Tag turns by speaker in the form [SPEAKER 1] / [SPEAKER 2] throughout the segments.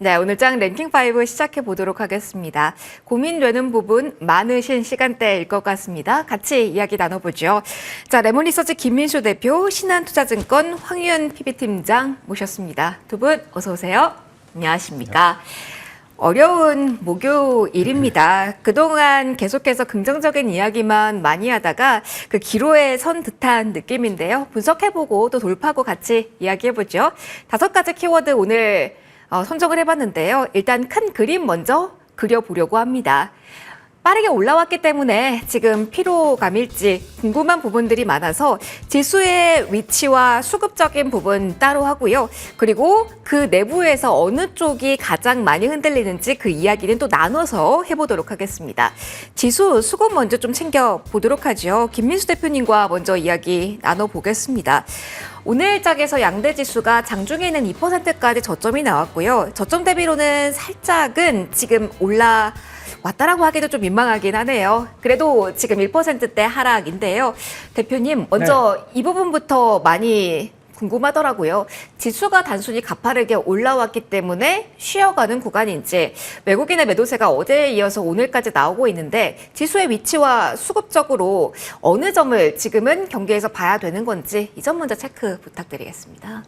[SPEAKER 1] 네, 오늘 장 랭킹5 시작해 보도록 하겠습니다. 고민되는 부분 많으신 시간대일 것 같습니다. 같이 이야기 나눠보죠. 자, 레몬리서치 김민수 대표, 신한투자증권 황유연 PB팀장 모셨습니다. 두 분 어서 오세요. 안녕하십니까. 어려운 목요일입니다. 그동안 계속해서 긍정적인 이야기만 많이 하다가 그 기로에 선 듯한 느낌인데요. 분석해보고 또 돌파하고 같이 이야기해보죠. 5가지 키워드 오늘 선정을 해봤는데요. 일단 큰 그림 먼저 그려보려고 합니다. 빠르게 올라왔기 때문에 지금 피로감일지 궁금한 부분들이 많아서 지수의 위치와 수급적인 부분 따로 하고요. 그리고 그 내부에서 어느 쪽이 가장 많이 흔들리는지 그 이야기는 또 나눠서 해보도록 하겠습니다. 지수 수급 먼저 좀 챙겨보도록 하죠. 김민수 대표님과 먼저 이야기 나눠보겠습니다. 오늘 장에서 양대 지수가 장중에는 2%까지 저점이 나왔고요. 저점 대비로는 살짝은 지금 올라왔다라고 하기도 좀 민망하긴 하네요. 그래도 지금 1%대 하락인데요. 대표님, 먼저 이 부분부터 많이 궁금하더라고요. 지수가 단순히 가파르게 올라왔기 때문에 쉬어가는 구간인지, 외국인의 매도세가 어제에 이어서 오늘까지 나오고 있는데 지수의 위치와 수급적으로 어느 점을 지금은 경계에서 봐야 되는 건지 이 점 먼저 체크 부탁드리겠습니다.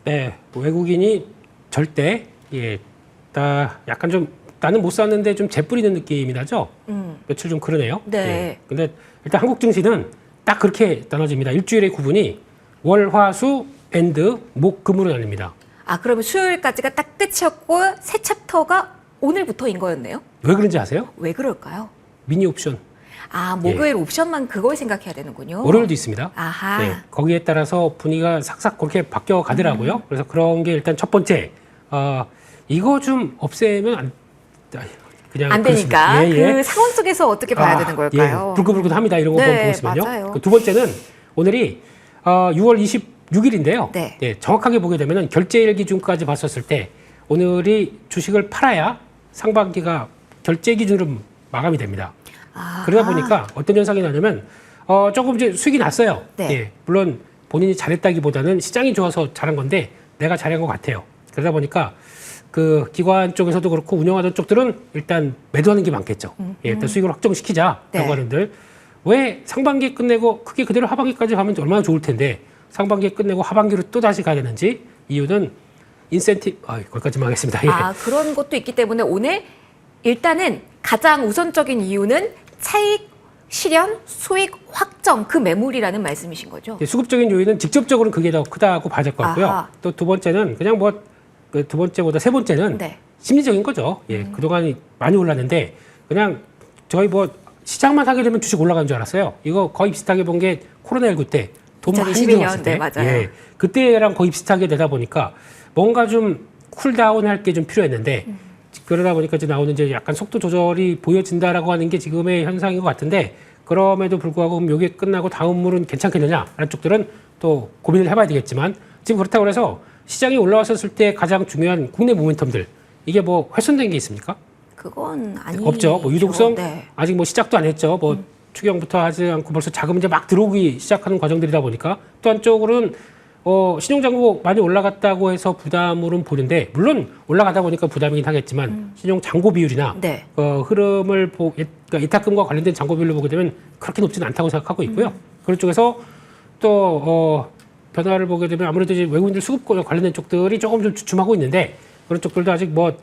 [SPEAKER 2] 네, 외국인이 절대 약간 좀 나는 못 샀는데 좀 재뿌리는 느낌이 나죠. 며칠 좀 그러네요.
[SPEAKER 1] 네.
[SPEAKER 2] 근데 일단 한국 증시는 딱 그렇게 나눠집니다. 일주일의 구분이 월, 화, 수, 엔드, 목, 금으로 나뉩니다.
[SPEAKER 1] 아, 그러면 수요일까지가 딱 끝이었고 새 챕터가 오늘부터인 거였네요?
[SPEAKER 2] 왜 그런지 아세요?
[SPEAKER 1] 왜 그럴까요?
[SPEAKER 2] 미니 옵션.
[SPEAKER 1] 아, 목요일 옵션만 그걸 생각해야 되는군요.
[SPEAKER 2] 월요일도 있습니다.
[SPEAKER 1] 아하.
[SPEAKER 2] 네, 거기에 따라서 분위기가 싹싹 그렇게 바뀌어 가더라고요. 그래서 그런 게 일단 첫 번째, 이거 좀 없애면 그냥
[SPEAKER 1] 안 되니까.
[SPEAKER 2] 예.
[SPEAKER 1] 그 상황 속에서 어떻게 봐야 되는 걸까요?
[SPEAKER 2] 예, 불긋불긋합니다. 이런 거
[SPEAKER 1] 네,
[SPEAKER 2] 보시면요.
[SPEAKER 1] 맞아요.
[SPEAKER 2] 두 번째는 오늘이 6월 26일인데요.
[SPEAKER 1] 네.
[SPEAKER 2] 정확하게 보게 되면 결제일 기준까지 봤었을 때 오늘이 주식을 팔아야 상반기가 결제 기준으로 마감이 됩니다.
[SPEAKER 1] 아하.
[SPEAKER 2] 그러다 보니까 어떤 현상이 나냐면 조금 이제 수익이 났어요.
[SPEAKER 1] 네.
[SPEAKER 2] 예, 물론 본인이 잘했다기보다는 시장이 좋아서 잘한 건데 내가 잘한 것 같아요. 그러다 보니까 그 기관 쪽에서도 그렇고 운영하던 쪽들은 일단 매도하는 게 많겠죠. 예, 일단 수익을 확정시키자라고
[SPEAKER 1] 네.
[SPEAKER 2] 하는들 왜 상반기에 끝내고 크게 그대로 하반기까지 가면 얼마나 좋을 텐데 상반기에 끝내고 하반기로 또 다시 가야 되는지 이유는 인센티브 거기까지만 하겠습니다. 예.
[SPEAKER 1] 아, 그런 것도 있기 때문에 오늘 일단은 가장 우선적인 이유는 차익 실현, 수익 확정 그 매물이라는 말씀이신 거죠?
[SPEAKER 2] 예, 수급적인 요인은 직접적으로는 그게 더 크다고 봐야 될 것 같고요.
[SPEAKER 1] 아하.
[SPEAKER 2] 또 두 번째는 그냥 그 두 번째보다 세 번째는
[SPEAKER 1] 네.
[SPEAKER 2] 심리적인 거죠. 예, 그동안 많이 올랐는데 그냥 저희 시장만 하게 되면 주식 올라가는 줄 알았어요. 이거 거의 비슷하게 본 게 코로나19 때 돈 많이
[SPEAKER 1] 2021년,
[SPEAKER 2] 들어왔을 때.
[SPEAKER 1] 네, 맞아요.
[SPEAKER 2] 예, 그때랑 거의 비슷하게 되다 보니까 뭔가 좀 쿨다운 할 게 좀 필요했는데 그러다 보니까 이제 나오는 이제 약간 속도 조절이 보여진다라고 하는 게 지금의 현상인 것 같은데 그럼에도 불구하고 그럼 이게 끝나고 다음 물은 괜찮겠느냐라는 쪽들은 또 고민을 해봐야 되겠지만 지금 그렇다고 해서 시장이 올라왔었을 때 가장 중요한 국내 모멘텀들 이게 뭐 훼손된 게 있습니까?
[SPEAKER 1] 그건 아니죠.
[SPEAKER 2] 없죠. 뭐 유동성
[SPEAKER 1] 네.
[SPEAKER 2] 아직 뭐 시작도 안 했죠. 뭐 추경부터 하지 않고 벌써 자금 이제 막 들어오기 시작하는 과정들이다 보니까 또 한쪽으로는 신용잔고 많이 올라갔다고 해서 부담으로는 보는데 물론 올라가다 보니까 부담이긴 하겠지만 신용잔고 비율이나
[SPEAKER 1] 네.
[SPEAKER 2] 흐름을 그러니까 이탁금과 관련된 잔고 비율로 보게 되면 그렇게 높지는 않다고 생각하고 있고요. 그런 쪽에서 또 변화를 보게 되면 아무래도 이제 외국인들 수급과 관련된 쪽들이 조금 좀 주춤하고 있는데 그런 쪽들도 아직 뭐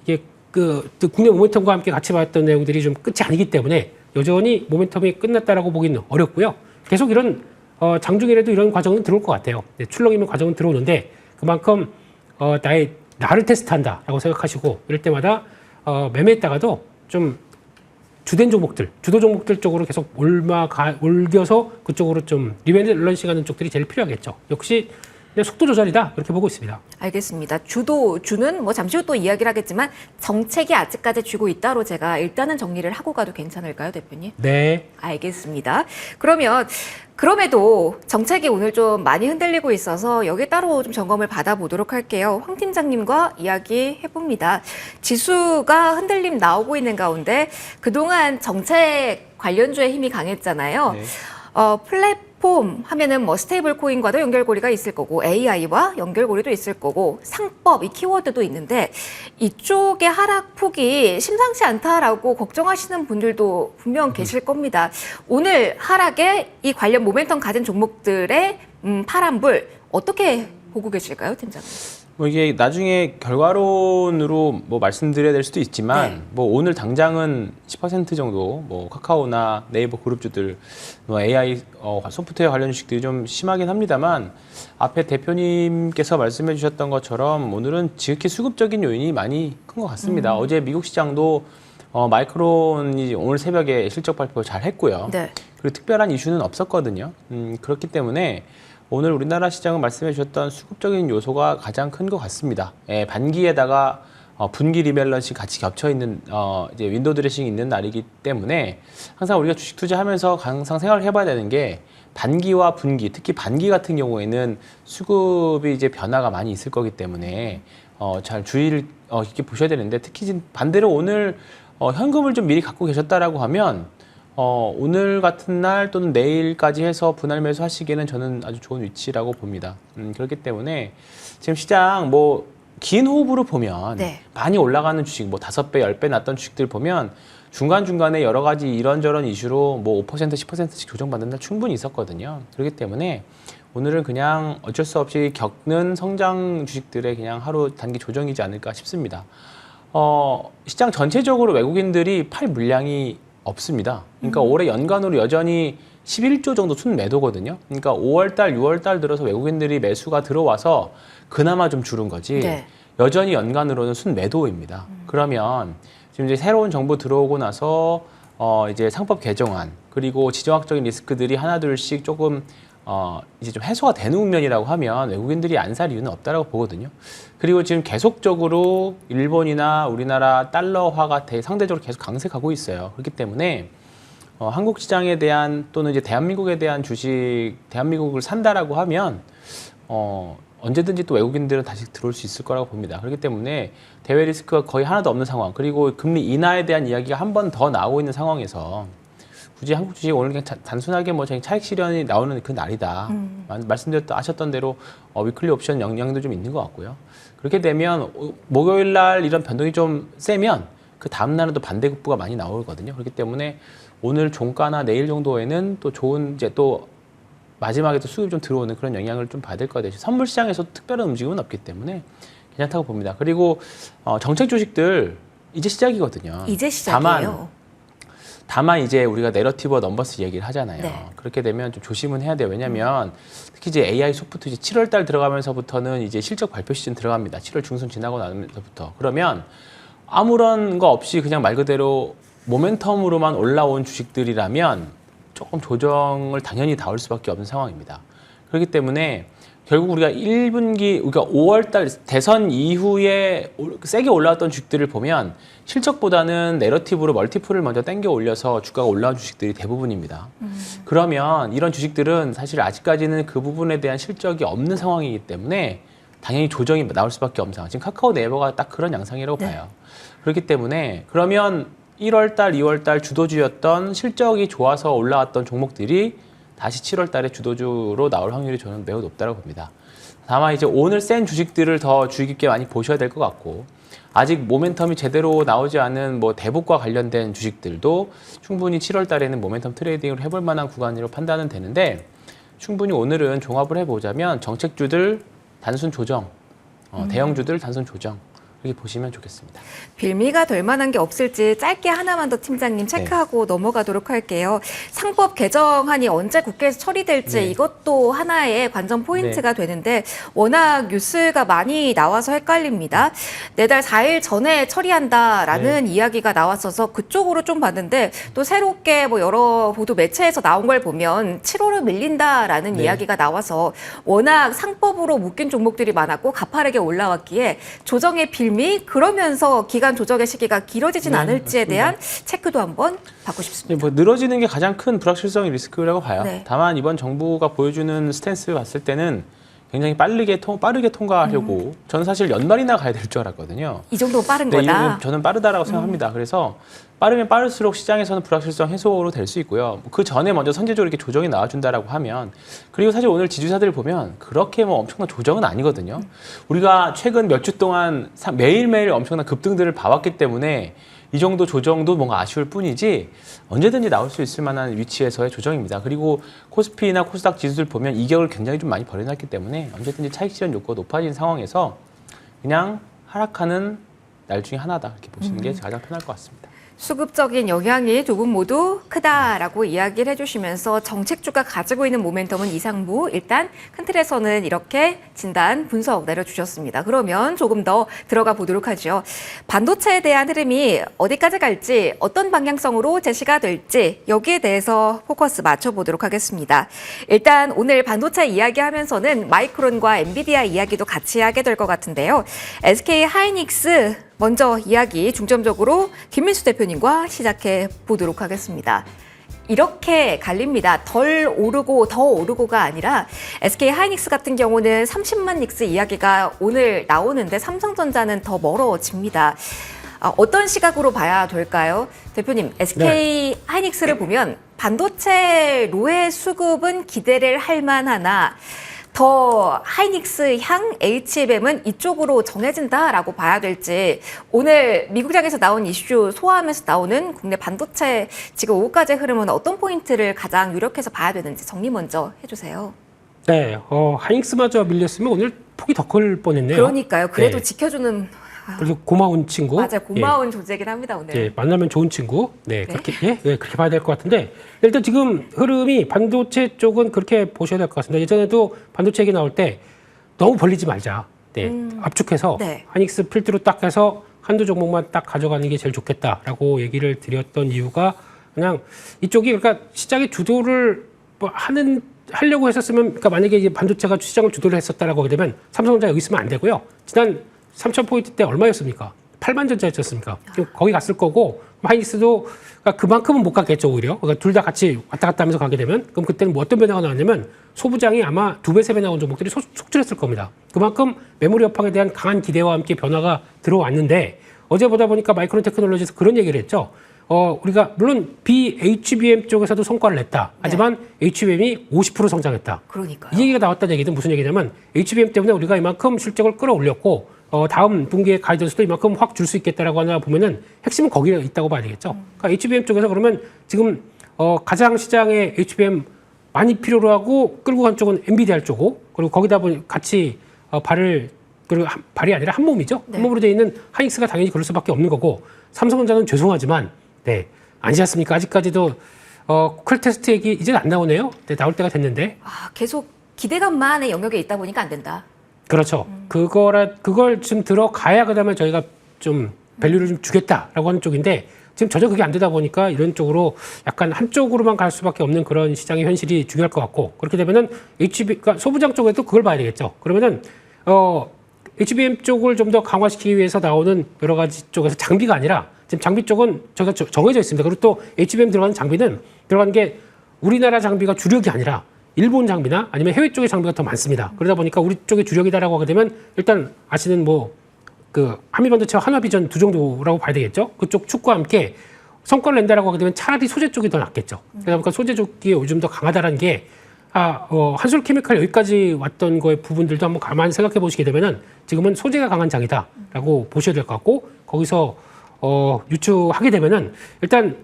[SPEAKER 2] 이게 국내 모멘텀과 함께 같이 봤던 내용들이 좀 끝이 아니기 때문에 여전히 모멘텀이 끝났다라고 보기는 어렵고요. 계속 이런 장중이라도 이런 과정은 들어올 것 같아요. 네, 출렁이면 과정은 들어오는데 그만큼 나를 테스트한다라고 생각하시고 이럴 때마다 매매했다가도 좀 주된 종목들, 주도 종목들 쪽으로 계속 올겨서 그쪽으로 좀 리밸런싱 하는 쪽들이 제일 필요하겠죠. 역시 그냥 속도 조절이다 이렇게 보고 있습니다.
[SPEAKER 1] 알겠습니다. 주는 뭐 잠시 후 또 이야기를 하겠지만 정책이 아직까지 쥐고 있다로 제가 일단은 정리를 하고 가도 괜찮을까요, 대표님?
[SPEAKER 2] 네.
[SPEAKER 1] 알겠습니다. 그러면 그럼에도 정책이 오늘 좀 많이 흔들리고 있어서 여기 따로 좀 점검을 받아보도록 할게요. 황 팀장님과 이야기해봅니다. 지수가 흔들림 나오고 있는 가운데 그동안 정책 관련주의 힘이 강했잖아요.
[SPEAKER 2] 네.
[SPEAKER 1] 폼 하면은 뭐 스테이블 코인과도 연결고리가 있을 거고 AI와 연결고리도 있을 거고 상법 이 키워드도 있는데 이쪽의 하락폭이 심상치 않다라고 걱정하시는 분들도 분명 계실 겁니다. 오늘 하락에 이 관련 모멘텀 가진 종목들의 파란불 어떻게 보고 계실까요, 팀장님?
[SPEAKER 3] 뭐 이게 나중에 결과론으로 뭐 말씀드려야 될 수도 있지만
[SPEAKER 1] 네.
[SPEAKER 3] 뭐 오늘 당장은 10% 정도 뭐 카카오나 네이버 그룹주들 뭐 AI 소프트웨어 관련 주식들이 좀 심하긴 합니다만 앞에 대표님께서 말씀해 주셨던 것처럼 오늘은 지극히 수급적인 요인이 많이 큰 것 같습니다. 어제 미국 시장도 마이크론이 오늘 새벽에 실적 발표 잘 했고요.
[SPEAKER 1] 네.
[SPEAKER 3] 그리고 특별한 이슈는 없었거든요. 그렇기 때문에 오늘 우리나라 시장은 말씀해 주셨던 수급적인 요소가 가장 큰 것 같습니다. 반기에다가 분기 리밸런싱 같이 겹쳐 있는 이제 윈도우 드레싱이 있는 날이기 때문에 항상 우리가 주식 투자하면서 항상 생각을 해봐야 되는 게 반기와 분기, 특히 반기 같은 경우에는 수급이 이제 변화가 많이 있을 거기 때문에 잘 주의를 깊게 보셔야 되는데 특히 반대로 오늘 현금을 좀 미리 갖고 계셨다라고 하면 오늘 같은 날 또는 내일까지 해서 분할 매수 하시기에는 저는 아주 좋은 위치라고 봅니다. 그렇기 때문에 지금 시장 뭐 긴 호흡으로 보면
[SPEAKER 1] 네.
[SPEAKER 3] 많이 올라가는 주식, 뭐 5배, 10배 났던 주식들 보면 중간중간에 여러 가지 이런저런 이슈로 뭐 5%, 10%씩 조정받는 날 충분히 있었거든요. 그렇기 때문에 오늘은 그냥 어쩔 수 없이 겪는 성장 주식들의 그냥 하루 단기 조정이지 않을까 싶습니다. 시장 전체적으로 외국인들이 팔 물량이 없습니다. 그러니까 올해 연간으로 여전히 11조 정도 순매도거든요. 그러니까 5월달, 6월달 들어서 외국인들이 매수가 들어와서 그나마 좀 줄은 거지.
[SPEAKER 1] 네.
[SPEAKER 3] 여전히 연간으로는 순매도입니다. 그러면 지금 이제 새로운 정부 들어오고 나서 이제 상법 개정안 그리고 지정학적인 리스크들이 하나둘씩 조금 이제 좀 해소가 되는 국면이라고 하면 외국인들이 안 살 이유는 없다라고 보거든요. 그리고 지금 계속적으로 일본이나 우리나라 달러화가 상대적으로 계속 강세가고 있어요. 그렇기 때문에 한국 시장에 대한 또는 이제 대한민국에 대한 주식, 대한민국을 산다라고 하면 언제든지 또 외국인들은 다시 들어올 수 있을 거라고 봅니다. 그렇기 때문에 대외 리스크가 거의 하나도 없는 상황, 그리고 금리 인하에 대한 이야기가 한 번 더 나오고 있는 상황에서 굳이 한국 주식이 오늘 그냥 단순하게 뭐 차익 실현이 나오는 그 날이다. 하셨던 대로 위클리 옵션 영향도 좀 있는 것 같고요. 그렇게 되면 목요일 날 이런 변동이 좀 세면 그 다음 날은 또 반대급부가 많이 나오거든요. 그렇기 때문에 오늘 종가나 내일 정도에는 또 좋은 이제 또 마지막에 또 수급이 좀 들어오는 그런 영향을 좀 받을 것 같아요. 선물 시장에서 특별한 움직임은 없기 때문에 괜찮다고 봅니다. 그리고 정책 주식들 이제 시작이거든요.
[SPEAKER 1] 이제 시작이에요.
[SPEAKER 3] 다만 이제 우리가 내러티브와 넘버스 얘기를 하잖아요.
[SPEAKER 1] 네.
[SPEAKER 3] 그렇게 되면 좀 조심은 해야 돼요. 왜냐하면 특히 이제 AI 소프트 이제 7월 달 들어가면서부터는 이제 실적 발표 시즌 들어갑니다. 7월 중순 지나고 나면서부터. 그러면 아무런 거 없이 그냥 말 그대로 모멘텀으로만 올라온 주식들이라면 조금 조정을 당연히 나올 수밖에 없는 상황입니다. 그렇기 때문에 결국 우리가 1분기, 그러니까 5월달 대선 이후에 세게 올라왔던 주식들을 보면 실적보다는 내러티브로 멀티플을 먼저 당겨 올려서 주가가 올라온 주식들이 대부분입니다. 그러면 이런 주식들은 사실 아직까지는 그 부분에 대한 실적이 없는 상황이기 때문에 당연히 조정이 나올 수밖에 없는 상황. 지금 카카오 네이버가 딱 그런 양상이라고 봐요. 그렇기 때문에 그러면 1월달, 2월달 주도주였던 실적이 좋아서 올라왔던 종목들이 다시 7월달에 주도주로 나올 확률이 저는 매우 높다고 봅니다. 다만 이제 오늘 센 주식들을 더 주의 깊게 많이 보셔야 될 것 같고 아직 모멘텀이 제대로 나오지 않은 뭐 대북과 관련된 주식들도 충분히 7월달에는 모멘텀 트레이딩을 해볼 만한 구간으로 판단은 되는데 충분히 오늘은 종합을 해보자면 정책주들 단순 조정, 대형주들 단순 조정 이렇게 보시면 좋겠습니다.
[SPEAKER 1] 빌미가 될 만한 게 없을지 짧게 하나만 더 팀장님 체크하고 넘어가도록 할게요. 상법 개정안이 언제 국회에서 처리될지 이것도 하나의 관전 포인트가 되는데 워낙 뉴스가 많이 나와서 헷갈립니다. 내달 4일 전에 처리한다라는 이야기가 나왔어서 그쪽으로 좀 봤는데 또 새롭게 뭐 여러 보도 매체에서 나온 걸 보면 7월을 밀린다라는 이야기가 나와서 워낙 상법으로 묶인 종목들이 많았고 가파르게 올라왔기에 조정의 빌미 그러면서 기간 조정의 시기가 길어지진 않을지에 대한 체크도 한번 받고 싶습니다.
[SPEAKER 3] 뭐 늘어지는 게 가장 큰 불확실성의 리스크라고 봐요.
[SPEAKER 1] 네.
[SPEAKER 3] 다만 이번 정부가 보여주는 스탠스 봤을 때는 굉장히 빠르게 통과하려고 저는 사실 연말이나 가야 될 줄 알았거든요.
[SPEAKER 1] 이 정도 빠른
[SPEAKER 3] 네,
[SPEAKER 1] 거다.
[SPEAKER 3] 저는 빠르다라고 생각합니다. 그래서 빠르면 빠를수록 시장에서는 불확실성 해소로 될 수 있고요. 그 전에 먼저 선제적으로 이렇게 조정이 나와준다라고 하면, 그리고 사실 오늘 지주사들 보면 그렇게 뭐 엄청난 조정은 아니거든요. 우리가 최근 몇 주 동안 매일매일 엄청난 급등들을 봐왔기 때문에 이 정도 조정도 뭔가 아쉬울 뿐이지 언제든지 나올 수 있을 만한 위치에서의 조정입니다. 그리고 코스피나 코스닥 지수들 보면 이격을 굉장히 좀 많이 벌여놨기 때문에 언제든지 차익 실현 욕구가 높아진 상황에서 그냥 하락하는 날 중에 하나다 이렇게 보시는 게 가장 편할 것 같습니다.
[SPEAKER 1] 수급적인 영향이 두 분 모두 크다라고 이야기를 해주시면서 정책주가 가지고 있는 모멘텀은 이상무, 일단 큰 틀에서는 이렇게 진단 분석 내려주셨습니다. 그러면 조금 더 들어가 보도록 하죠. 반도체에 대한 흐름이 어디까지 갈지, 어떤 방향성으로 제시가 될지 여기에 대해서 포커스 맞춰보도록 하겠습니다. 일단 오늘 반도체 이야기하면서는 마이크론과 엔비디아 이야기도 같이 하게 될 것 같은데요. SK 하이닉스 먼저 이야기 중점적으로 김민수 대표님과 시작해 보도록 하겠습니다. 이렇게 갈립니다. 덜 오르고 더 오르고가 아니라 SK 하이닉스 같은 경우는 30만 닉스 이야기가 오늘 나오는데 삼성전자는 더 멀어집니다. 어떤 시각으로 봐야 될까요? 대표님, SK 하이닉스를 보면 반도체 로해 수급은 기대를 할 만하나 더 하이닉스 향 HBM은 이쪽으로 정해진다라고 봐야 될지, 오늘 미국장에서 나온 이슈 소화하면서 나오는 국내 반도체 지금 오후까지 흐름은 어떤 포인트를 가장 유력해서 봐야 되는지 정리 먼저 해주세요.
[SPEAKER 2] 네, 하이닉스마저 밀렸으면 오늘 폭이 더 클 뻔했네요.
[SPEAKER 1] 그러니까요. 그래도
[SPEAKER 2] 네.
[SPEAKER 1] 지켜주는
[SPEAKER 2] 그래도 고마운 친구.
[SPEAKER 1] 맞아요. 고마운 존재긴 합니다 오늘.
[SPEAKER 2] 예, 만나면 좋은 친구. 네, 그렇게 그렇게 봐야 될 것 같은데, 일단 지금 흐름이 반도체 쪽은 그렇게 보셔야 될 것 같습니다. 예전에도 반도체 얘기 나올 때 너무 벌리지 말자. 네, 압축해서
[SPEAKER 1] 네.
[SPEAKER 2] 하이닉스 필두로 딱 해서 한두 종목만 딱 가져가는 게 제일 좋겠다라고 얘기를 드렸던 이유가, 그냥 이쪽이 그러니까 시장의 주도를 뭐 하려고 했었으면, 그러니까 만약에 이제 반도체가 시장을 주도를 했었다라고 하게 되면 삼성전자 여기 있으면 안 되고요. 지난 3,000포인트 때 얼마였습니까? 8만 전자였습니까? 거기 갔을 거고, 하이닉스도 그러니까 그만큼은 못 갔겠죠, 오히려. 그러니까 둘 다 같이 왔다 갔다 하면서 가게 되면, 그럼 그때는 뭐 어떤 변화가 나왔냐면 소부장이 아마 2배, 3배 나온 종목들이 속출했을 겁니다. 그만큼 메모리 업황에 대한 강한 기대와 함께 변화가 들어왔는데, 어제 보다 보니까 마이크론 테크놀로지에서 그런 얘기를 했죠. 우리가 물론 BHBM 쪽에서도 성과를 냈다. 하지만 HBM이 50% 성장했다.
[SPEAKER 1] 그러니까요.
[SPEAKER 2] 이 얘기가 나왔다는 얘기는 무슨 얘기냐면 HBM 때문에 우리가 이만큼 실적을 끌어올렸고, 다음 분기에 가이던스도 이만큼 확 줄 수 있겠다라고 하나 보면은 핵심은 거기에 있다고 봐야 되겠죠. 그러니까 HBM 쪽에서 그러면 지금 가장 시장에 HBM 많이 필요로 하고 끌고 간 쪽은 엔비디아 쪽이고, 그리고 거기다 보니 같이 발이 아니라 한 몸이죠.
[SPEAKER 1] 네.
[SPEAKER 2] 한 몸으로 되어 있는 하이닉스가 당연히 그럴 수밖에 없는 거고, 삼성전자는 죄송하지만 아니지 않습니까? 아직까지도 쿨 테스트 얘기 이제 안 나오네요. 네, 나올 때가 됐는데.
[SPEAKER 1] 계속 기대감만의 영역에 있다 보니까 안 된다.
[SPEAKER 2] 그렇죠. 그걸 좀 들어가야 그다음에 저희가 좀 밸류를 좀 주겠다라고 하는 쪽인데, 지금 전혀 그게 안 되다 보니까 이런 쪽으로 약간 한쪽으로만 갈 수밖에 없는 그런 시장의 현실이 중요할 것 같고, 그렇게 되면은 그러니까 소부장 쪽에도 그걸 봐야 되겠죠. 그러면은 HBM 쪽을 좀 더 강화시키기 위해서 나오는 여러 가지 쪽에서 장비가 아니라, 지금 장비 쪽은 저희가 정해져 있습니다. 그리고 또 HBM 들어가는 장비는 들어가는 게 우리나라 장비가 주력이 아니라 일본 장비나 아니면 해외 쪽의 장비가 더 많습니다. 그러다 보니까 우리 쪽의 주력이다라고 하게 되면 일단 아시는 한미반도체와 한화비전 두 정도라고 봐야 되겠죠. 그쪽 축과 함께 성과를 낸다라고 하게 되면 차라리 소재 쪽이 더 낫겠죠. 그러다 보니까 소재 쪽이 요즘 더 강하다라는 게, 한솔케미칼 여기까지 왔던 거의 부분들도 한번 가만히 생각해 보시게 되면은 지금은 소재가 강한 장이다라고 보셔야 될 것 같고, 거기서 유추하게 되면은 일단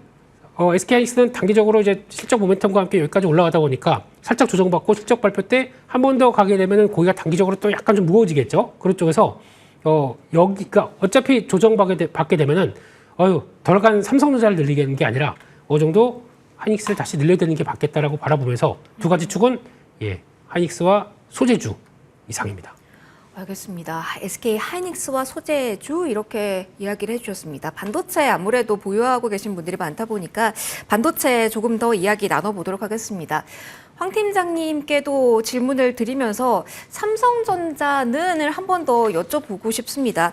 [SPEAKER 2] SK 하이닉스는 단기적으로 이제 실적 모멘텀과 함께 여기까지 올라가다 보니까 살짝 조정받고 실적 발표 때 한 번 더 가게 되면은 고기가 단기적으로 또 약간 좀 무거워지겠죠. 그런 쪽에서 여기가 어차피 조정받게 되면은 덜 간 삼성전자를 늘리는 게 아니라 어느 정도 하이닉스를 다시 늘려야 되는 게 맞겠다라고 바라보면서 두 가지 축은 하이닉스와 소재주 이상입니다.
[SPEAKER 1] 알겠습니다. SK 하이닉스와 소재주 이렇게 이야기를 해주셨습니다. 반도체 아무래도 보유하고 계신 분들이 많다 보니까 반도체 조금 더 이야기 나눠보도록 하겠습니다. 황 팀장님께도 질문을 드리면서 삼성전자는을 한 번 더 여쭤보고 싶습니다.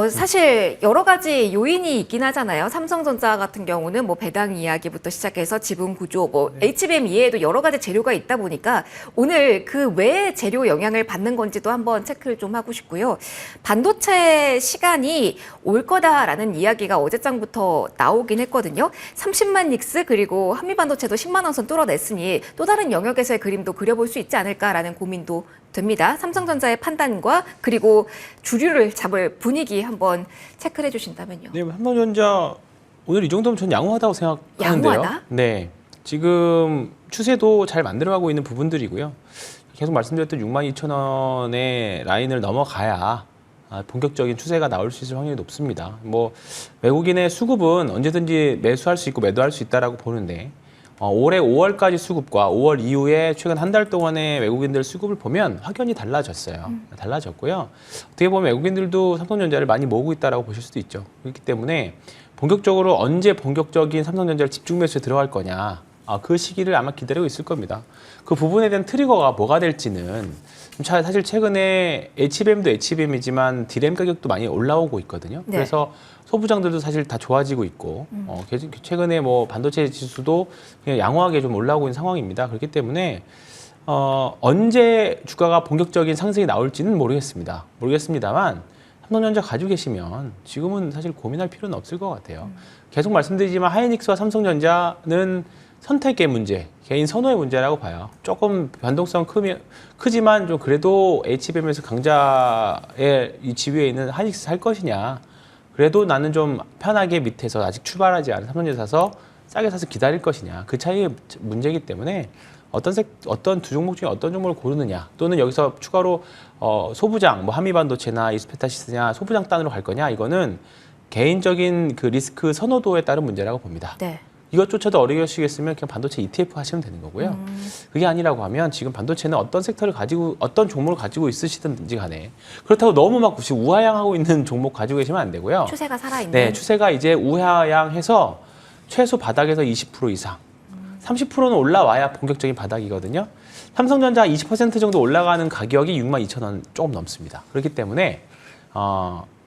[SPEAKER 1] 사실 여러 가지 요인이 있긴 하잖아요. 삼성전자 같은 경우는 뭐 배당 이야기부터 시작해서 지분 구조, 뭐 HBM 이외에도 여러 가지 재료가 있다 보니까 오늘 그 외의 재료 영향을 받는 건지도 한번 체크를 좀 하고 싶고요. 반도체 시간이 올 거다라는 이야기가 어제장부터 나오긴 했거든요. 30만 닉스 그리고 한미반도체도 10만 원 선 뚫어냈으니 또 다른 영역에서의 그림도 그려볼 수 있지 않을까라는 고민도 됩니다. 삼성전자의 판단과 그리고 주류를 잡을 분위기 한번 체크를 해주신다면요.
[SPEAKER 3] 네, 삼성전자 오늘 이 정도면 전 양호하다고 생각하는데요.
[SPEAKER 1] 양호하다?
[SPEAKER 3] 네, 지금 추세도 잘 만들어가고 있는 부분들이고요. 계속 말씀드렸던 62,000원의 라인을 넘어가야 본격적인 추세가 나올 수 있을 확률이 높습니다. 뭐 외국인의 수급은 언제든지 매수할 수 있고 매도할 수 있다라고 보는데 올해 5월까지 수급과 5월 이후에 최근 한 달 동안의 외국인들 수급을 보면 확연히 달라졌어요. 달라졌고요. 어떻게 보면 외국인들도 삼성전자를 많이 모으고 있다라고 보실 수도 있죠. 그렇기 때문에 본격적으로 언제 본격적인 삼성전자를 집중 매수에 들어갈 거냐, 그 시기를 아마 기다리고 있을 겁니다. 그 부분에 대한 트리거가 뭐가 될지는 사실 최근에 HBM도 HBM이지만 DRAM 가격도 많이 올라오고 있거든요.
[SPEAKER 1] 네.
[SPEAKER 3] 그래서 소부장들도 사실 다 좋아지고 있고 최근에 뭐 반도체 지수도 그냥 양호하게 좀 올라오고 있는 상황입니다. 그렇기 때문에 언제 주가가 본격적인 상승이 나올지는 모르겠습니다만 삼성전자 가지고 계시면 지금은 사실 고민할 필요는 없을 것 같아요. 계속 말씀드리지만 하이닉스와 삼성전자는 선택의 문제, 개인 선호의 문제라고 봐요. 조금 변동성 크지만 좀 그래도 HBM에서 강자의 이 지위에 있는 하이닉스 살 것이냐. 그래도 나는 좀 편하게 밑에서 아직 출발하지 않은 삼성전자 사서 싸게 사서 기다릴 것이냐. 그 차이의 문제이기 때문에 어떤 두 종목 중에 어떤 종목을 고르느냐, 또는 여기서 추가로 소부장, 뭐 한미반도체나 이스페타시스냐 소부장 단으로 갈 거냐, 이거는 개인적인 그 리스크 선호도에 따른 문제라고 봅니다.
[SPEAKER 1] 네.
[SPEAKER 3] 이것조차도 어려우시겠으면 그냥 반도체 ETF 하시면 되는 거고요. 그게 아니라고 하면 지금 반도체는 어떤 종목을 가지고 있으시든지 간에 그렇다고 너무 막 우하향하고 있는 종목 가지고 계시면 안 되고요.
[SPEAKER 1] 추세가 살아있는.
[SPEAKER 3] 네, 추세가 이제 우하향해서 최소 바닥에서 20% 이상, 30%는 올라와야 본격적인 바닥이거든요. 삼성전자 20% 정도 올라가는 가격이 62,000원 조금 넘습니다. 그렇기 때문에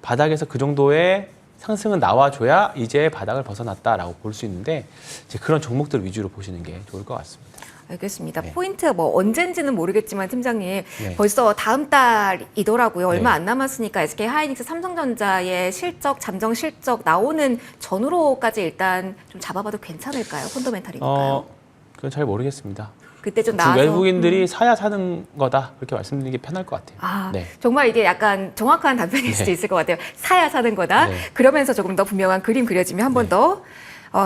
[SPEAKER 3] 바닥에서 그 정도의 상승은 나와줘야 이제 바닥을 벗어났다라고 볼 수 있는데 이제 그런 종목들 위주로 보시는 게 좋을 것 같습니다.
[SPEAKER 1] 알겠습니다.
[SPEAKER 3] 네.
[SPEAKER 1] 포인트 뭐 언젠지는 모르겠지만 팀장님
[SPEAKER 3] 네.
[SPEAKER 1] 벌써 다음 달이더라고요. 얼마
[SPEAKER 3] 네.
[SPEAKER 1] 안 남았으니까 SK 하이닉스, 삼성전자의 실적, 잠정 실적 나오는 전후로까지 일단 좀 잡아봐도 괜찮을까요? 펀더멘탈이니까요.
[SPEAKER 3] 그건 잘 모르겠습니다.
[SPEAKER 1] 그때 좀
[SPEAKER 3] 지금
[SPEAKER 1] 나와서
[SPEAKER 3] 외국인들이 사야 사는 거다 그렇게 말씀드리는 게 편할 것 같아요. 네.
[SPEAKER 1] 정말 이게 약간 정확한 답변일 수도
[SPEAKER 3] 네.
[SPEAKER 1] 있을 것 같아요. 사야 사는 거다.
[SPEAKER 3] 네.
[SPEAKER 1] 그러면서 조금 더 분명한 그림 그려지면 한 번 더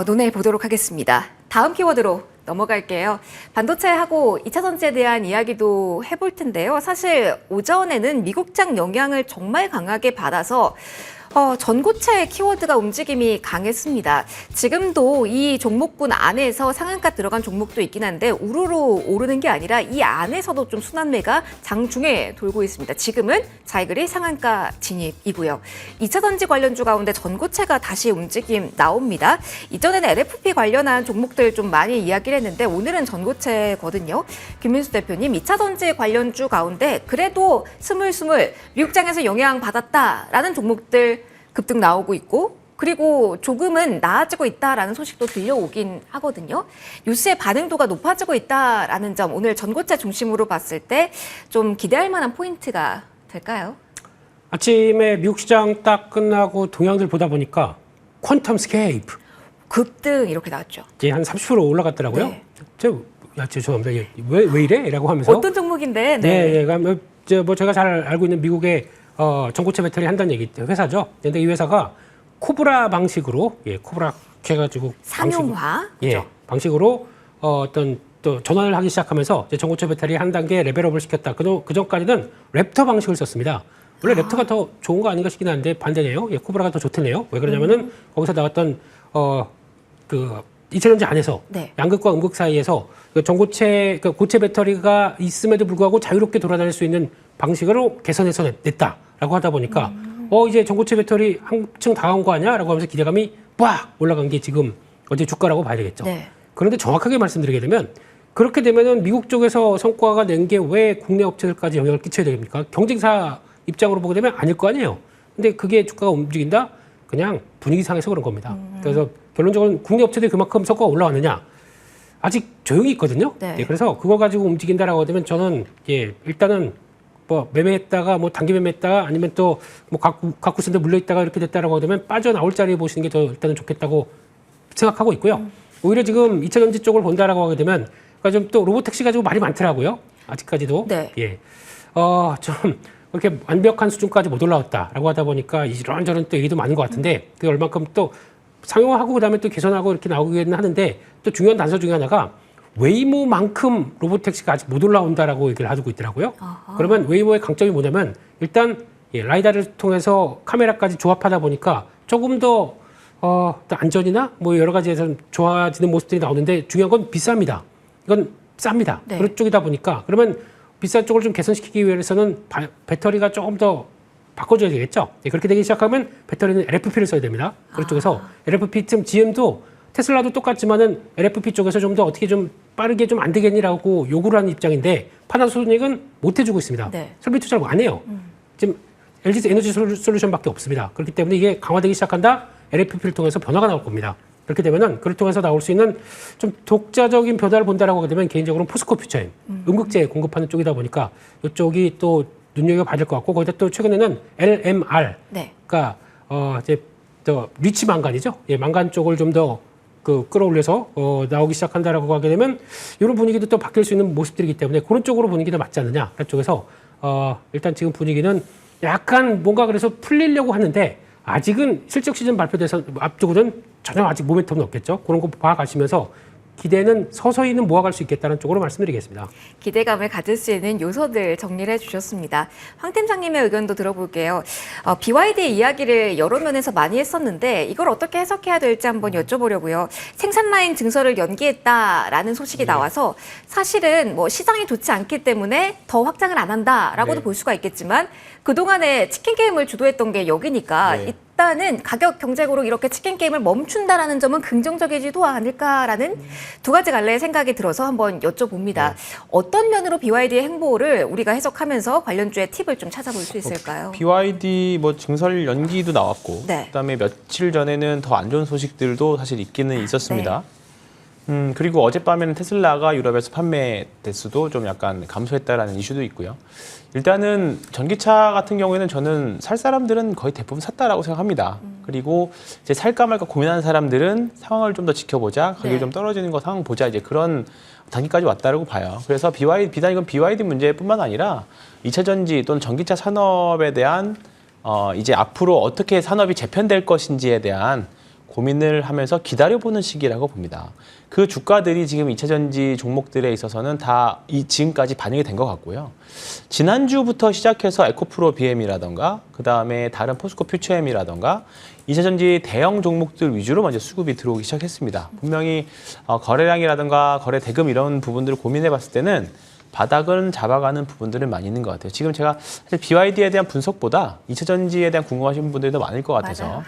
[SPEAKER 1] 논의해 보도록 하겠습니다. 다음 키워드로 넘어갈게요. 반도체하고 2차 전지에 대한 이야기도 해볼 텐데요. 사실 오전에는 미국장 영향을 정말 강하게 받아서 전고체 키워드가 움직임이 강했습니다. 지금도 이 종목군 안에서 상한가 들어간 종목도 있긴 한데 우르르 오르는 게 아니라 이 안에서도 좀 순환매가 장중에 돌고 있습니다. 지금은 자이글이 상한가 진입이고요. 2차 전지 관련주 가운데 전고체가 다시 움직임 나옵니다. 이전에는 LFP 관련한 종목들 좀 많이 이야기를 했는데 오늘은 전고체거든요. 김민수 대표님, 2차 전지 관련주 가운데 그래도 스물스물 미국장에서 영향받았다라는 종목들 급등 나오고 있고 그리고 조금은 나아지고 있다라는 소식도 들려오긴 하거든요. 뉴스의 반응도가 높아지고 있다라는 점 오늘 전고체 중심으로 봤을 때 좀 기대할 만한 포인트가 될까요?
[SPEAKER 2] 아침에 미국 시장 딱 끝나고 동향들 보다 보니까 퀀텀 스케이프
[SPEAKER 1] 급등 이렇게 나왔죠.
[SPEAKER 2] 이제 한 30% 올라갔더라고요.
[SPEAKER 1] 네.
[SPEAKER 2] 죄송합니다. 왜 이래? 라고 하면서.
[SPEAKER 1] 어떤 종목인데?
[SPEAKER 2] 네. 뭐 제가 잘 알고 있는 미국의 전고체 배터리 한다는 회사죠. 근데 이 회사가 코브라 방식으로, 코브라 해가지고
[SPEAKER 1] 상용화.
[SPEAKER 2] 방식으로 어떤 또 전환을 하기 시작하면서 이제 전고체 배터리 한 단계 레벨업을 시켰다. 그 전까지는 랩터 방식을 썼습니다. 원래 랩터가 더 좋은 거 아닌가 싶긴 한데 반대네요. 코브라가 더 좋대네요. 왜 그러냐면은 거기서 나왔던 그 2차 전지 안에서 양극과 음극 사이에서 그 전고체 고체 배터리가 있음에도 불구하고 자유롭게 돌아다닐 수 있는 방식으로 개선해서 냈다라고 하다 보니까 이제 전고체 배터리 한층 다가온 거 아니야라고 하면서 기대감이 빡 올라간 게 지금 어제 주가라고 봐야 되겠죠.
[SPEAKER 1] 네.
[SPEAKER 2] 그런데 정확하게 말씀드리게 되면 그렇게 되면은 미국 쪽에서 성과가 낸 게 왜 국내 업체들까지 영향을 끼쳐야 됩니까? 경쟁사 입장으로 보게 되면 아닐 거 아니에요. 근데 그게 주가가 움직인다? 그냥 분위기상에서 그런 겁니다. 그래서 결론적으로 국내 업체들이 그만큼 성과가 올라왔느냐? 아직 조용히 있거든요.
[SPEAKER 1] 네.
[SPEAKER 2] 예, 그래서 그거 가지고 움직인다라고 되면 저는 일단은 뭐 매매했다가 뭐 단기 매매했다가 아니면 또 뭐 갖고 쓴데 물려있다가 이렇게 됐다라고 되면 빠져나올 자리에 보시는 게 더 일단은 좋겠다고 생각하고 있고요. 오히려 지금 2차 전지 쪽을 본다라고 하게 되면 그러니까 좀 또 로보택시 가지고 말이 많더라고요. 아직까지도.
[SPEAKER 1] 네.
[SPEAKER 2] 예. 좀 그렇게 완벽한 수준까지 못 올라왔다라고 하다 보니까 이런저런 또 얘기도 많은 것 같은데 그게 얼만큼 또 상용화하고 그다음에 또 개선하고 이렇게 나오기는 하는데 또 중요한 단서 중에 하나가 웨이모만큼 로보택시가 아직 못 올라온다라고 얘기를 하고 있더라고요.
[SPEAKER 1] 아하.
[SPEAKER 2] 그러면 웨이모의 강점이 뭐냐면 일단 라이다를 통해서 카메라까지 조합하다 보니까 조금 더 또 안전이나 뭐 여러 가지에서 좋아지는 모습들이 나오는데 중요한 건 비쌉니다. 이건 쌉니다.
[SPEAKER 1] 네.
[SPEAKER 2] 그런 쪽이다 보니까 그러면 비싼 쪽을 좀 개선시키기 위해서는 배터리가 조금 더 바꿔줘야 되겠죠. 그렇게 되기 시작하면 배터리는 LFP를 써야 됩니다. 그런 쪽에서 LFP 틈 GM도 테슬라도 똑같지만은 LFP 쪽에서 좀 더 어떻게 좀 빠르게 좀 안 되겠니라고 요구를 하는 입장인데 파나소닉은 못 해주고 있습니다.
[SPEAKER 1] 네.
[SPEAKER 2] 설비 투자를 안 해요. 지금 LG 에너지 솔루션밖에 없습니다. 그렇기 때문에 이게 강화되기 시작한다. LFP를 통해서 변화가 나올 겁니다. 그렇게 되면은 그걸 통해서 나올 수 있는 좀 독자적인 변화를 본다라고 하게 되면 개인적으로는 포스코 퓨처엠, 음극재 공급하는 쪽이다 보니까 이쪽이 또 눈여겨봐야 될 것 같고 거기다 또 최근에는 LMR,
[SPEAKER 1] 네.
[SPEAKER 2] 그러니까 이제 더 리치 망간이죠. 예, 망간 쪽을 좀 더 끌어올려서 나오기 시작한다라고 하게 되면 이런 분위기도 또 바뀔 수 있는 모습들이기 때문에 그런 쪽으로 분위기도 맞지 않느냐. 그쪽에서 일단 지금 분위기는 약간 뭔가 그래서 풀리려고 하는데 아직은 실적 시즌 발표돼서 앞두고는 전혀 아직 모멘텀은 없겠죠. 그런 거 봐가시면서 기대는 서서히는 모아갈 수 있겠다는 쪽으로 말씀드리겠습니다.
[SPEAKER 1] 기대감을 가질 수 있는 요소들 정리를 해주셨습니다. 황 팀장님의 의견도 들어볼게요. BYD의 이야기를 여러 면에서 많이 했었는데 이걸 어떻게 해석해야 될지 한번 여쭤보려고요. 생산 라인 증설을 연기했다라는 소식이 나와서 사실은 뭐 시장이 좋지 않기 때문에 더 확장을 안 한다라고도
[SPEAKER 2] 네.
[SPEAKER 1] 볼 수가 있겠지만 그동안에 치킨 게임을 주도했던 게 여기니까
[SPEAKER 3] 네.
[SPEAKER 1] 일단은 가격 경쟁으로 이렇게 치킨 게임을 멈춘다라는 점은 긍정적이지도 않을까라는 두 가지 갈래의 생각이 들어서 한번 여쭤봅니다. 어떤 면으로 BYD의 행보를 우리가 해석하면서 관련주의 팁을 좀 찾아볼 수 있을까요?
[SPEAKER 3] BYD 뭐 증설 연기도 나왔고
[SPEAKER 1] 네.
[SPEAKER 3] 그다음에 며칠 전에는 더 안 좋은 소식들도 사실 있기는 있었습니다. 그리고 어젯밤에는 테슬라가 유럽에서 판매 대수도 좀 약간 감소했다라는 이슈도 있고요. 일단은 전기차 같은 경우에는 저는 살 사람들은 거의 대부분 샀다라고 생각합니다. 그리고 이제 살까 말까 고민하는 사람들은 상황을 좀 더 지켜보자, 가격이
[SPEAKER 1] 네.
[SPEAKER 3] 좀 떨어지는 거 상황 보자, 이제 그런 단계까지 왔다라고 봐요. 그래서 비단 이건 BYD 문제뿐만 아니라 2차 전지 또는 전기차 산업에 대한 이제 앞으로 어떻게 산업이 재편될 것인지에 대한 고민을 하면서 기다려보는 시기라고 봅니다. 그 주가들이 지금 2차 전지 종목들에 있어서는 다 지금까지 반영이 된 것 같고요. 지난주부터 시작해서 에코프로 BM이라던가 그다음에 다른 포스코 퓨처엠이라던가 2차 전지 대형 종목들 위주로 먼저 수급이 들어오기 시작했습니다. 분명히 거래량이라던가 거래 대금 이런 부분들을 고민해 봤을 때는 바닥은 잡아가는 부분들은 많이 있는 것 같아요. 지금 제가 사실 BYD에 대한 분석보다 2차 전지에 대한 궁금하신 분들이 더 많을 것 같아서.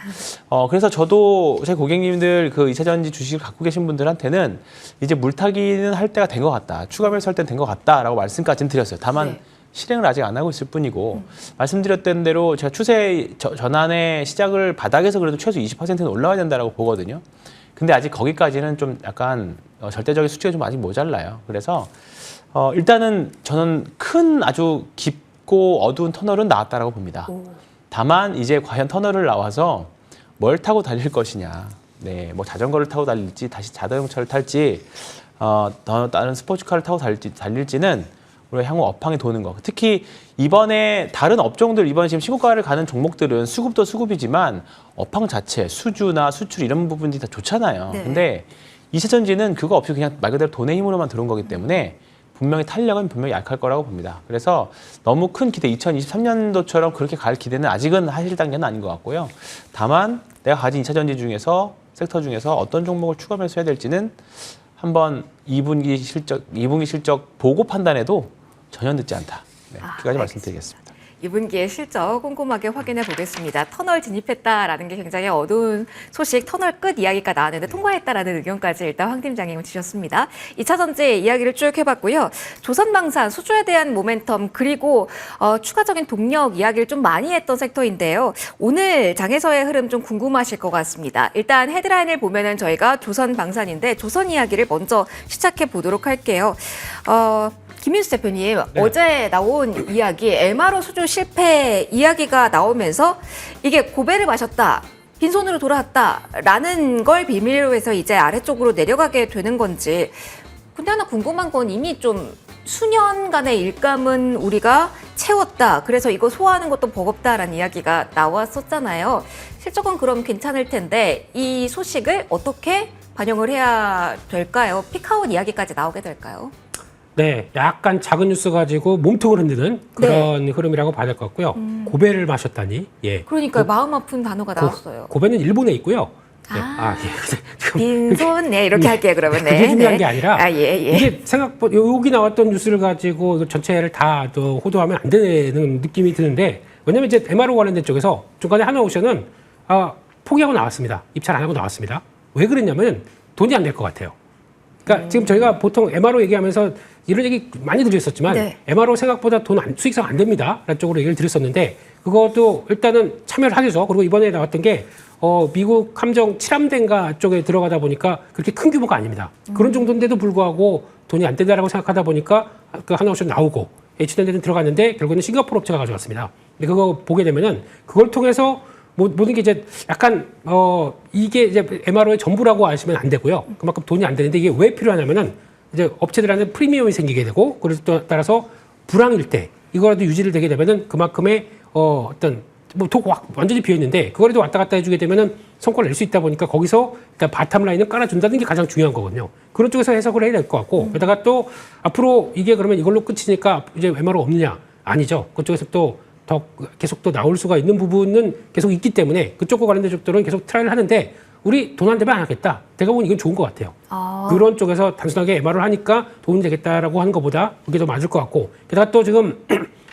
[SPEAKER 1] 맞아요.
[SPEAKER 3] 그래서 저도 제 고객님들 그 2차 전지 주식을 갖고 계신 분들한테는 이제 물타기는 할 때가 된 것 같다. 추가 매수할 때는 된 것 같다라고 말씀까지는 드렸어요. 다만
[SPEAKER 1] 네.
[SPEAKER 3] 실행을 아직 안 하고 있을 뿐이고 말씀드렸던 대로 제가 추세 전환의 시작을 바닥에서 그래도 최소 20%는 올라와야 된다라고 보거든요. 근데 아직 거기까지는 좀 약간 절대적인 수치가 좀 아직 모자라요. 그래서 일단은 저는 큰 아주 깊고 어두운 터널은 나왔다라고 봅니다. 다만 이제 과연 터널을 나와서 뭘 타고 달릴 것이냐, 네, 뭐 자전거를 타고 달릴지, 다시 자동차를 탈지, 다른 스포츠카를 타고 달릴지는 우리가 향후 업황에 도는 거. 특히 이번에 다른 업종들 이번 지금 신고가를 가는 종목들은 수급도 수급이지만 업황 자체, 수주나 수출 이런 부분들이 다 좋잖아요.
[SPEAKER 1] 네.
[SPEAKER 3] 근데 2차 전지는 그거 없이 그냥 말 그대로 돈의 힘으로만 들어온 거기 때문에 분명히 탄력은 분명히 약할 거라고 봅니다. 그래서 너무 큰 기대, 2023년도처럼 그렇게 갈 기대는 아직은 하실 단계는 아닌 것 같고요. 다만 내가 가진 2차 전지 중에서 섹터 중에서 어떤 종목을 추가 매수해야 될지는 한번 2분기 실적 보고 판단해도 전혀 늦지 않다. 네, 그까지 말씀드리겠습니다.
[SPEAKER 1] 2분기의 실적 꼼꼼하게 확인해 보겠습니다. 터널 진입했다라는 게 굉장히 어두운 소식, 터널 끝 이야기가 나왔는데 통과했다라는 의견까지 일단 황 팀장님 주셨습니다. 2차 전지 이야기를 쭉 해봤고요. 조선방산, 수주에 대한 모멘텀 그리고 추가적인 동력 이야기를 좀 많이 했던 섹터인데요. 오늘 장에서의 흐름 좀 궁금하실 것 같습니다. 일단 헤드라인을 보면은 저희가 조선방산인데 조선 이야기를 먼저 시작해 보도록 할게요. 김민수 대표님,
[SPEAKER 2] 네.
[SPEAKER 1] 어제 나온 이야기, MRO 수주 실패 이야기가 나오면서 이게 고배를 마셨다, 빈손으로 돌아왔다라는 걸 비밀로 해서 이제 아래쪽으로 내려가게 되는 건지. 근데 하나 궁금한 건 이미 좀 수년간의 일감은 우리가 채웠다. 그래서 이거 소화하는 것도 버겁다라는 이야기가 나왔었잖아요. 실적은 그럼 괜찮을 텐데 이 소식을 어떻게 반영을 해야 될까요? 피크아웃 이야기까지 나오게 될까요?
[SPEAKER 2] 네, 약간 작은 뉴스 가지고 몸통을 흔드는 그런 흐름이라고 봐야 될 것 같고요. 고배를 마셨다니. 예.
[SPEAKER 1] 그러니까 마음 아픈 단어가 나왔어요.
[SPEAKER 2] 고배는 일본에 있고요. 네. 예.
[SPEAKER 1] 빈손, 네, 이렇게 할게요, 그러면.
[SPEAKER 2] 그게 중요한 게 아니라
[SPEAKER 1] 예.
[SPEAKER 2] 이게 생각보다 여기 나왔던 뉴스를 가지고 이거 전체를 다 또 호도하면 안 되는 느낌이 드는데, 왜냐면 이제 MRO 관련된 쪽에서 중간에 하나오션은 포기하고 나왔습니다. 입찰 안 하고 나왔습니다. 왜 그랬냐면 돈이 안 될 것 같아요. 그러니까 지금 저희가 보통 MRO 얘기하면서 이런 얘기 많이 드렸었지만
[SPEAKER 1] 네.
[SPEAKER 2] MRO 생각보다 수익성 안 됩니다. 라는 쪽으로 얘기를 드렸었는데 그것도 일단은 참여를 하겠죠. 그리고 이번에 나왔던 게 미국 함정 7함대인가 쪽에 들어가다 보니까 그렇게 큰 규모가 아닙니다. 그런 정도인데도 불구하고 돈이 안 된다라고 생각하다 보니까 그 하나오션 나오고 H랜드는 들어갔는데 결국에는 싱가포르 업체가 가져왔습니다. 근데 그거 보게 되면은 그걸 통해서 모든 게 이제 약간 이게 이제 MRO의 전부라고 아시면 안 되고요. 그만큼 돈이 안 되는데 이게 왜 필요하냐면은 이제 업체들한테 프리미엄이 생기게 되고 그래서 또 따라서 불황일 때 이거라도 유지를 되게 되면은 그만큼의 어떤 완전히 비어 있는데 그거라도 왔다 갔다 해주게 되면은 성과를 낼 수 있다 보니까 거기서 일단 바텀 라인을 깔아준다는 게 가장 중요한 거거든요. 그런 쪽에서 해석을 해야 될 것 같고 게다가 또 앞으로 이게 그러면 이걸로 끝이니까 이제 MRO 없느냐? 아니죠. 그쪽에서 또 더 계속 또 나올 수가 있는 부분은 계속 있기 때문에 그쪽과 관련된 쪽들은 계속 트라이를 하는데 우리 돈 안 되면 안 하겠다. 내가 보면 이건 좋은 것 같아요. 그런 쪽에서 단순하게 MR을 하니까 도움이 되겠다라고 하는 것보다 그게 더 맞을 것 같고 게다가 또 지금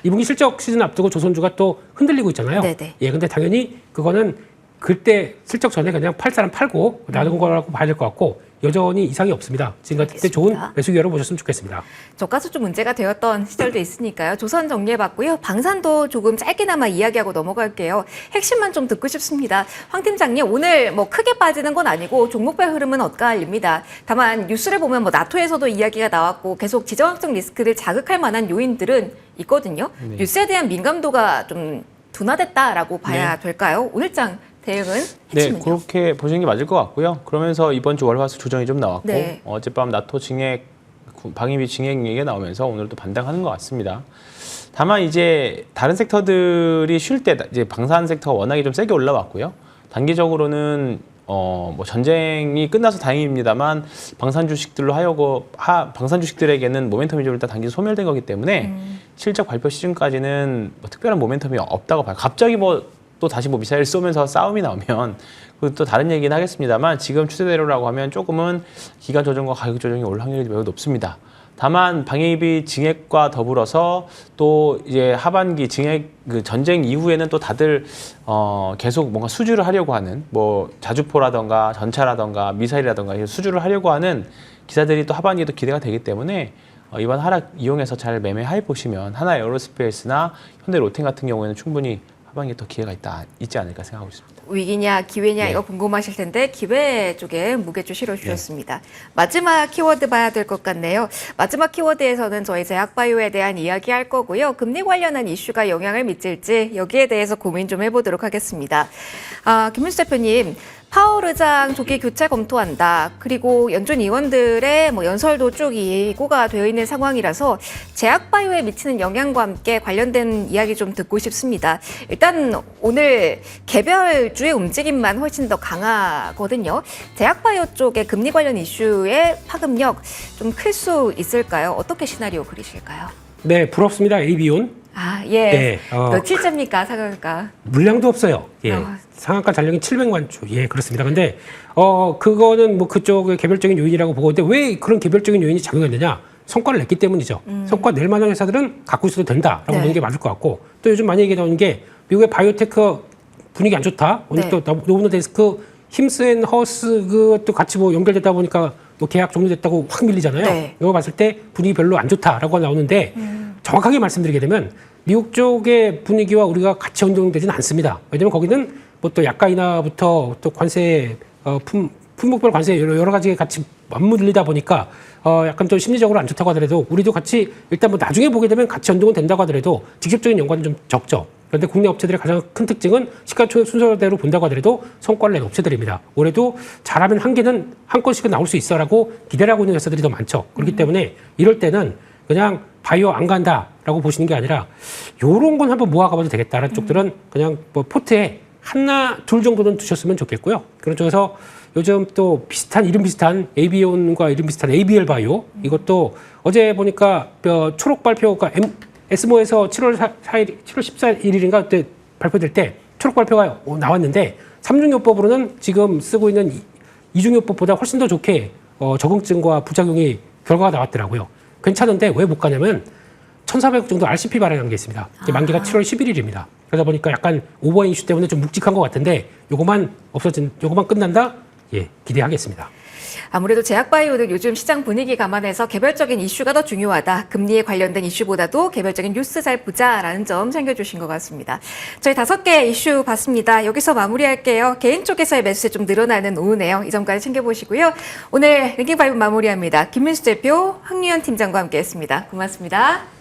[SPEAKER 2] 2분기 실적 시즌 앞두고 조선주가 또 흔들리고 있잖아요.
[SPEAKER 1] 네네.
[SPEAKER 2] 예, 근데 당연히 그거는 그때 실적 전에 그냥 팔 사람 팔고 놔둔 거라고 봐야 될 것 같고 여전히 이상이 없습니다. 지금 같은 때 좋은 매수 기회로 보셨으면 좋겠습니다.
[SPEAKER 1] 저가서 좀 문제가 되었던 시절도 있으니까요. 조선 정리해봤고요. 방산도 조금 짧게나마 이야기하고 넘어갈게요. 핵심만 좀 듣고 싶습니다. 황 팀장님, 오늘 뭐 크게 빠지는 건 아니고 종목별 흐름은 엇갈립니다. 다만 뉴스를 보면 뭐 나토에서도 이야기가 나왔고 계속 지정학적 리스크를 자극할 만한 요인들은 있거든요.
[SPEAKER 3] 네.
[SPEAKER 1] 뉴스에 대한 민감도가 좀 둔화됐다라고 봐야 될까요? 오늘장 대응은
[SPEAKER 3] 네,
[SPEAKER 1] 핵심은요?
[SPEAKER 3] 그렇게 보시는 게 맞을 것 같고요. 그러면서 이번 주 월화수 조정이 좀 나왔고
[SPEAKER 1] 네.
[SPEAKER 3] 어젯밤 나토 증액, 방위비 증액 얘기가 나오면서 오늘도 반등하는 것 같습니다. 다만 이제 다른 sek터들이 쉴 때 이제 방산 섹터가 워낙에 좀 세게 올라왔고요. 단기적으로는 뭐 전쟁이 끝나서 다행입니다만 방산 주식들로 방산 주식들에게는 모멘텀이 좀 일단 단기 소멸된 거기 때문에 실적 발표 시즌까지는 뭐 특별한 모멘텀이 없다고 봐요. 갑자기 또 다시 미사일 쏘면서 싸움이 나오면 또 다른 얘기는 하겠습니다만 지금 추세대로라고 하면 조금은 기간 조정과 가격 조정이 올 확률이 매우 높습니다. 다만 방위비 증액과 더불어서 또 이제 하반기 증액 그 전쟁 이후에는 또 다들 계속 뭔가 수주를 하려고 하는 뭐 자주포라던가 전차라던가 미사일이라던가 수주를 하려고 하는 기사들이 또 하반기에도 기대가 되기 때문에 이번 하락 이용해서 잘 매매해 보시면 하나 에어로스페이스나 현대 로템 같은 경우에는 충분히 하반기에 더 기회가 있지 않을까 생각하고 있습니다.
[SPEAKER 1] 위기냐 기회냐
[SPEAKER 3] 네.
[SPEAKER 1] 이거 궁금하실 텐데 기회 쪽에 무게를 실어주셨습니다. 마지막 키워드 봐야 될 것 같네요. 마지막 키워드에서는 저희 제약바이오에 대한 이야기 할 거고요. 금리 관련한 이슈가 영향을 미칠지 여기에 대해서 고민 좀 해보도록 하겠습니다. 김민수 대표님, 파월 의장 조기 교체 검토한다. 그리고 연준 의원들의 연설도 쭉 예고가 되어 있는 상황이라서 제약바이오에 미치는 영향과 함께 관련된 이야기 좀 듣고 싶습니다. 일단 오늘 개별주의 움직임만 훨씬 더 강하거든요. 제약바이오 쪽의 금리 관련 이슈의 파급력 좀 클 수 있을까요? 어떻게 시나리오 그리실까요?
[SPEAKER 2] 네, 부럽습니다. AB온.
[SPEAKER 1] 예.
[SPEAKER 2] 네,
[SPEAKER 1] 며칠째입니까, 상한가?
[SPEAKER 2] 물량도 없어요. 예. 상한가 잔량이 700만 주. 예, 그렇습니다. 근데 그거는 뭐 그쪽의 개별적인 요인이라고 보고, 근데 왜 그런 개별적인 요인이 작용했느냐? 성과를 냈기 때문이죠. 성과 낼 만한 회사들은 갖고 있어도 된다라고
[SPEAKER 1] 네.
[SPEAKER 2] 보는 게 맞을 것 같고 또 요즘 많이 얘기 나오는 게 미국의 바이오테크 분위기 안 좋다. 오늘
[SPEAKER 1] 네.
[SPEAKER 2] 또 노브노 데스크 힘스앤허스 그것도 같이 뭐 연결되다 보니까 뭐 계약 종료됐다고 확 밀리잖아요.
[SPEAKER 1] 네.
[SPEAKER 2] 이거 봤을 때 분위기 별로 안 좋다라고 나오는데 정확하게 말씀드리게 되면 미국 쪽의 분위기와 우리가 같이 연동되지는 않습니다. 왜냐하면 거기는 뭐 또 약가 인하부터 또 관세 품목별 관세 여러 가지 같이 맞물리다 보니까 약간 좀 심리적으로 안 좋다고 하더라도 우리도 같이 일단 뭐 나중에 보게 되면 같이 연동은 된다고 하더라도 직접적인 연관은 좀 적죠. 그런데 국내 업체들의 가장 큰 특징은 시가총액 순서대로 본다고 하더라도 성과를 낸 업체들입니다. 올해도 잘하면 한 개는 한 건씩은 나올 수 있어라고 기대를 하고 있는 회사들이 더 많죠. 그렇기 때문에 이럴 때는 그냥 바이오 안 간다라고 보시는 게 아니라 요런 건 한번 모아가봐도 되겠다라는 쪽들은 그냥 뭐 포트에 하나 둘 정도는 두셨으면 좋겠고요. 그런 쪽에서 요즘 또 비슷한 이름 비슷한 에이비온과 이름 비슷한 ABL 바이오 이것도 어제 보니까 초록 발표가 에스모에서 7월 14일인가 그때 발표될 때 초록 발표가 나왔는데 삼중요법으로는 지금 쓰고 있는 이중요법보다 훨씬 더 좋게 적응증과 부작용이 결과가 나왔더라고요. 괜찮은데 왜 못 가냐면 1,400억 정도 RCP 발행한 게 있습니다. 이게 만기가 7월 11일입니다. 그러다 보니까 약간 오버행 이슈 때문에 좀 묵직한 것 같은데 요거만 끝난다? 예, 기대하겠습니다.
[SPEAKER 1] 아무래도 제약바이오는 요즘 시장 분위기 감안해서 개별적인 이슈가 더 중요하다. 금리에 관련된 이슈보다도 개별적인 뉴스 잘 보자라는 점 챙겨주신 것 같습니다. 저희 5개 이슈 봤습니다. 여기서 마무리할게요. 개인 쪽에서의 매수세 좀 늘어나는 오후네요. 이 점까지 챙겨보시고요. 오늘 랭킹5 마무리합니다. 김민수 대표, 황유현 팀장과 함께했습니다. 고맙습니다.